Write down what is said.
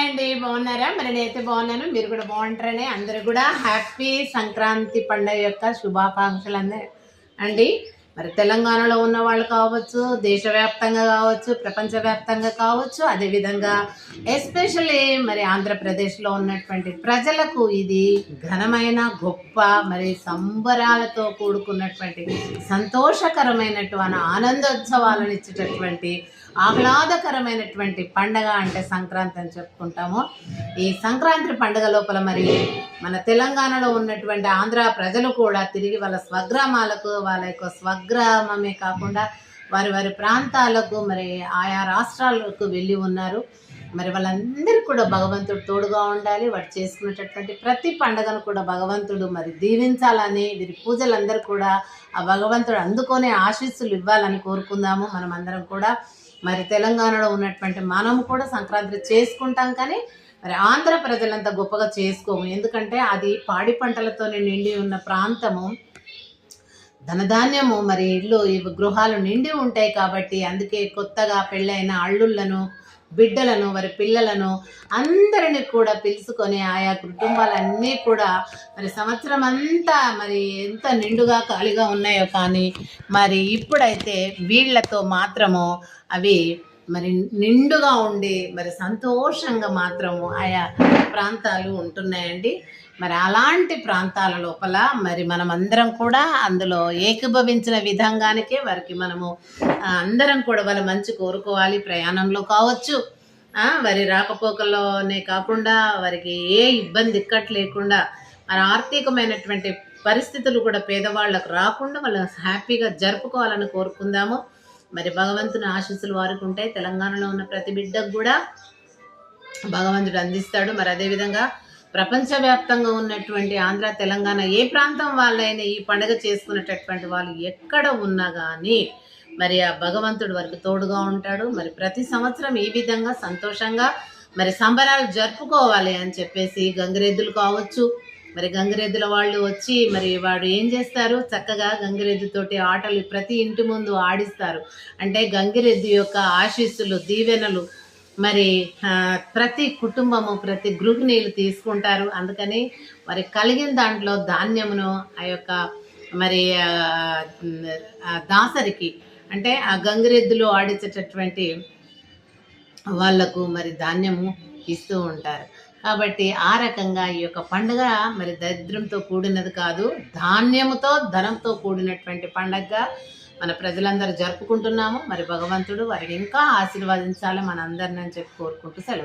Hi అండి, బాగున్నారా? మరి నేనైతే బాగున్నాను, మీరు కూడా బాగుంటారని అందరూ కూడా హ్యాపీ సంక్రాంతి పండుగ యొక్క శుభాకాంక్షలు అండి. మరి తెలంగాణలో ఉన్న వాళ్ళు కావచ్చు, దేశవ్యాప్తంగా కావచ్చు, ప్రపంచవ్యాప్తంగా కావచ్చు, అదేవిధంగా ఎస్పెషల్లీ మరి ఆంధ్రప్రదేశ్లో ఉన్నటువంటి ప్రజలకు ఇది ఘనమైన గొప్ప మరి సంబరాలతో కూడుకున్నటువంటి సంతోషకరమైనటువంటి ఆనందోత్సవాలను ఇచ్చేటటువంటి ఆహ్లాదకరమైనటువంటి పండగ అంటే సంక్రాంతి అని చెప్పుకుంటాము. ఈ సంక్రాంతి పండుగ లోపల మరి మన తెలంగాణలో ఉన్నటువంటి ఆంధ్ర ప్రజలు కూడా తిరిగి వాళ్ళ స్వగ్రామాలకు, వాళ్ళ యొక్క స్వగ్రామమే కాకుండా వారి వారి ప్రాంతాలకు మరి ఆయా రాష్ట్రాలకు వెళ్ళి ఉన్నారు. మరి వాళ్ళందరికీ కూడా భగవంతుడు తోడుగా ఉండాలి. వాడు చేసుకునేటటువంటి ప్రతి పండుగను కూడా భగవంతుడు మరి దీవించాలని, వీరి పూజలందరూ కూడా ఆ భగవంతుడు అందుకొని ఆశీస్సులు ఇవ్వాలని కోరుకుందాము. మనం అందరం కూడా మరి తెలంగాణలో ఉన్నటువంటి మనము కూడా సంక్రాంతి చేసుకుంటాం, కానీ మరి ఆంధ్ర ప్రజలంతా గొప్పగా చేసుకోము. ఎందుకంటే అది పాడి పంటలతోనే నిండి ఉన్న ప్రాంతము, ధనధాన్యము మరి ఇల్లు గృహాలు నిండి ఉంటాయి కాబట్టి అందుకే కొత్తగా పెళ్ళైన అల్లుళ్ళను, బిడ్డలను, వారి పిల్లలను అందరిని కూడా పిలుచుకొని ఆయా కుటుంబాలన్నీ కూడా మరి సంవత్సరం అంతా మరి ఎంత నిండుగా ఖాళీగా ఉన్నాయో, కానీ మరి ఇప్పుడైతే వీళ్ళతో మాత్రము అవి మరి నిండుగా ఉండి మరి సంతోషంగా మాత్రము ఆయా ప్రాంతాలు ఉంటున్నాయండి. మరి అలాంటి ప్రాంతాల లోపల మరి మనం అందరం కూడా అందులో ఏకీభవించిన విధంగానికే వారికి మనము అందరం కూడా వాళ్ళ మంచి కోరుకోవాలి. ప్రయాణంలో కావచ్చు, వారి రాకపోకల్లోనే కాకుండా వారికి ఏ ఇబ్బంది ఇక్కట్ లేకుండా, మన ఆర్థికమైనటువంటి పరిస్థితులు కూడా పేదవాళ్ళకు రాకుండా వాళ్ళు హ్యాపీగా జరుపుకోవాలని కోరుకుందాము. మరి భగవంతుని ఆశీస్సులు వారికి ఉంటాయి. తెలంగాణలో ఉన్న ప్రతి బిడ్డకు కూడా భగవంతుడు అందిస్తాడు. మరి అదేవిధంగా ప్రపంచవ్యాప్తంగా ఉన్నటువంటి ఆంధ్ర, తెలంగాణ ఏ ప్రాంతం వాళ్ళైనా ఈ పండుగ చేసుకునేటటువంటి వాళ్ళు ఎక్కడ ఉన్నా కానీ మరి ఆ భగవంతుడు వారికి తోడుగా ఉంటాడు. మరి ప్రతి సంవత్సరం ఈ విధంగా సంతోషంగా మరి సంబరాలు జరుపుకోవాలి అని చెప్పేసి గంగిరెద్దులు కావచ్చు, మరి గంగిరెద్దుల వాళ్ళు వచ్చి మరి వాడు ఏం చేస్తారు, చక్కగా గంగిరెద్దుతోటి ఆటలు ప్రతి ఇంటి ముందు ఆడిస్తారు. అంటే గంగిరెద్దు యొక్క ఆశీస్సులు, దీవెనలు మరి ప్రతి కుటుంబము, ప్రతి గృహిణీలు తీసుకుంటారు. అందుకని మరి కలిగిన దాంట్లో ధాన్యమును ఆ యొక్క మరి దాసరికి, అంటే ఆ గంగిరెద్దులు ఆడించేటటువంటి వాళ్లకు మరి ధాన్యము ఇస్తూ ఉంటారు. కాబట్టి ఆ రకంగా ఈ యొక్క పండుగ మరి దరిద్రంతో కూడినది కాదు, ధాన్యముతో, ధనంతో కూడినటువంటి పండుగగా మన ప్రజలందరూ జరుపుకుంటున్నాము. మరి భగవంతుడు వారిని ఇంకా ఆశీర్వదించాలి మనందరిని అని చెప్పి కోరుకుంటూ సెలవు.